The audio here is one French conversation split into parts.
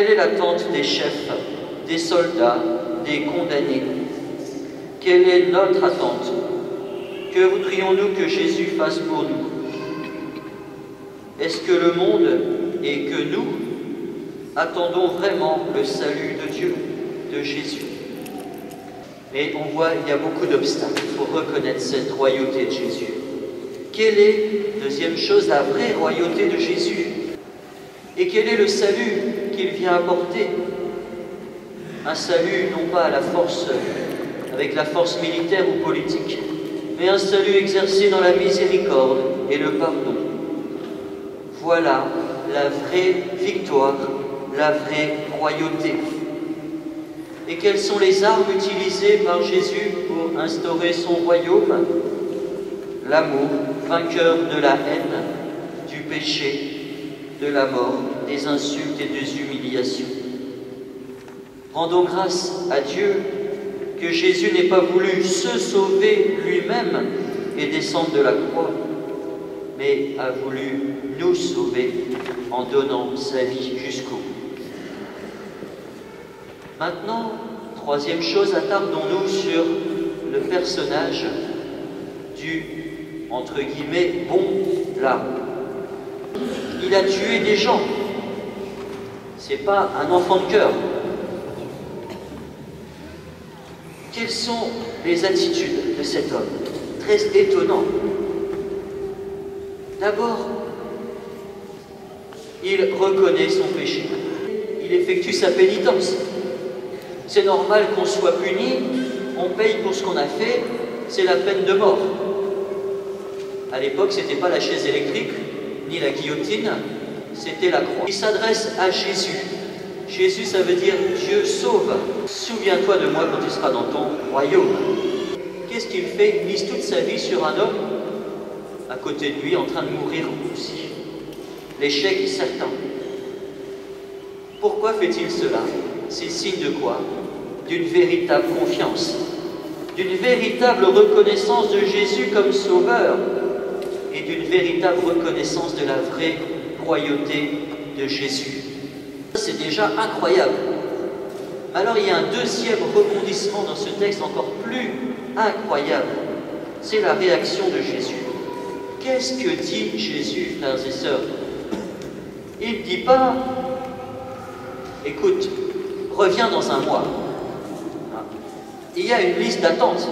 Quelle est l'attente des chefs, des soldats, des condamnés? Quelle est notre attente? Que voudrions-nous que Jésus fasse pour nous? Est-ce que le monde et que nous attendons vraiment le salut de Dieu, de Jésus? Et on voit qu'il y a beaucoup d'obstacles pour reconnaître cette royauté de Jésus. Quelle est, deuxième chose, la vraie royauté de Jésus? Et quel est le salut qu'il vient apporter? Un salut non pas à la force, avec la force militaire ou politique, mais un salut exercé dans la miséricorde et le pardon. Voilà la vraie victoire, la vraie royauté. Et quelles sont les armes utilisées par Jésus pour instaurer son royaume? L'amour, vainqueur de la haine, du péché, de la mort, des insultes et des humiliations. Rendons grâce à Dieu que Jésus n'ait pas voulu se sauver lui-même et descendre de la croix, mais a voulu nous sauver en donnant sa vie jusqu'au bout. Maintenant, troisième chose, attardons-nous sur le personnage du, entre guillemets, bon larron. Il a tué des gens. C'est pas un enfant de cœur. Quelles sont les attitudes de cet homme? Très étonnant. D'abord, il reconnaît son péché. Il effectue sa pénitence. C'est normal qu'on soit puni, on paye pour ce qu'on a fait, c'est la peine de mort. À l'époque, ce n'était pas la chaise électrique, ni la guillotine, c'était la croix. Il s'adresse à Jésus. Jésus, ça veut dire Dieu sauve. Souviens-toi de moi quand tu seras dans ton royaume. Qu'est-ce qu'il fait? Il mise toute sa vie sur un homme à côté de lui en train de mourir aussi. L'échec est certain. Pourquoi fait-il cela? C'est signe de quoi? D'une véritable confiance, d'une véritable reconnaissance de Jésus comme sauveur et d'une véritable reconnaissance de la vraie royauté de Jésus. C'est déjà incroyable. Alors il y a un deuxième rebondissement dans ce texte encore plus incroyable. C'est la réaction de Jésus. Qu'est-ce que dit Jésus, frères et sœurs? Il ne dit pas « Écoute, reviens dans un mois ». Il y a une liste d'attente.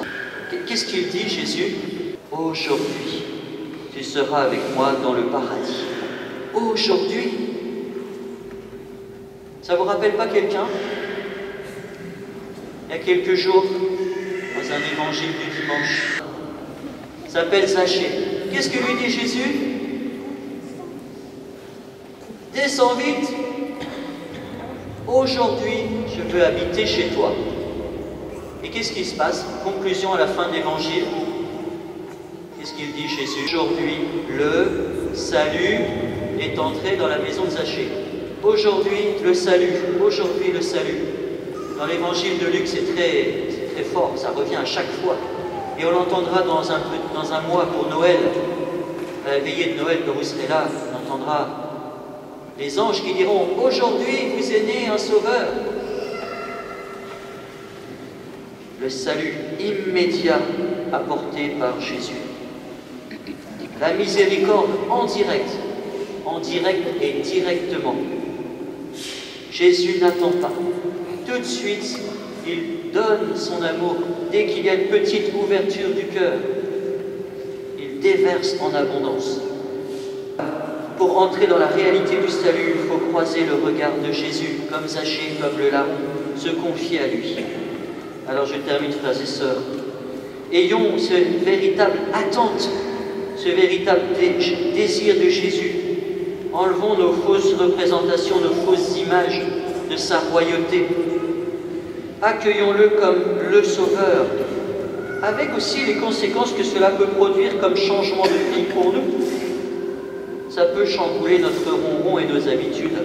Qu'est-ce qu'il dit, Jésus? « Aujourd'hui, tu seras avec moi dans le paradis. » Aujourd'hui. Ça ne vous rappelle pas quelqu'un? Il y a quelques jours, dans un évangile du dimanche, s'appelle Zachée. Qu'est-ce que lui dit Jésus? Descends vite. Aujourd'hui, je veux habiter chez toi. Et qu'est-ce qui se passe? Conclusion à la fin de l'évangile. Qu'est-ce qu'il dit Jésus? Aujourd'hui, le salut est entré dans la maison de Zachée. Aujourd'hui, le salut. Aujourd'hui, le salut. Dans l'évangile de Luc, c'est très fort, ça revient à chaque fois. Et on l'entendra dans un mois pour Noël. À la veillée de Noël, quand vous serez là, on entendra les anges qui diront « Aujourd'hui, vous est né un sauveur ». Le salut immédiat apporté par Jésus. La miséricorde en direct et directement. Jésus n'attend pas. Tout de suite, il donne son amour. Dès qu'il y a une petite ouverture du cœur, il déverse en abondance. Pour entrer dans la réalité du salut, il faut croiser le regard de Jésus, comme Zachée, comme le larron, se confier à lui. Alors je termine, frères et sœurs. Ayons cette véritable attente, ce véritable désir de Jésus. Enlevons nos fausses représentations, nos fausses images de sa royauté. Accueillons-le comme le Sauveur, avec aussi les conséquences que cela peut produire comme changement de vie pour nous. Ça peut chambouler notre ronron et nos habitudes.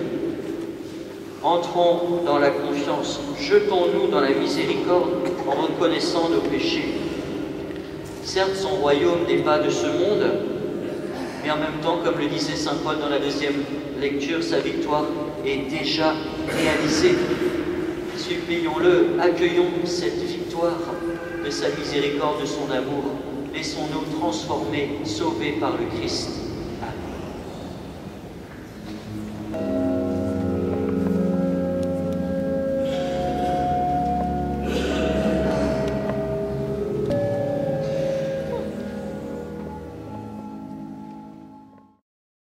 Entrons dans la confiance, jetons-nous dans la miséricorde en reconnaissant nos péchés. Certes, son royaume n'est pas de ce monde, mais en même temps, comme le disait saint Paul dans la deuxième lecture, sa victoire est déjà réalisée. Supplions-le, accueillons cette victoire de sa miséricorde, de son amour. Laissons-nous transformer, sauvés par le Christ.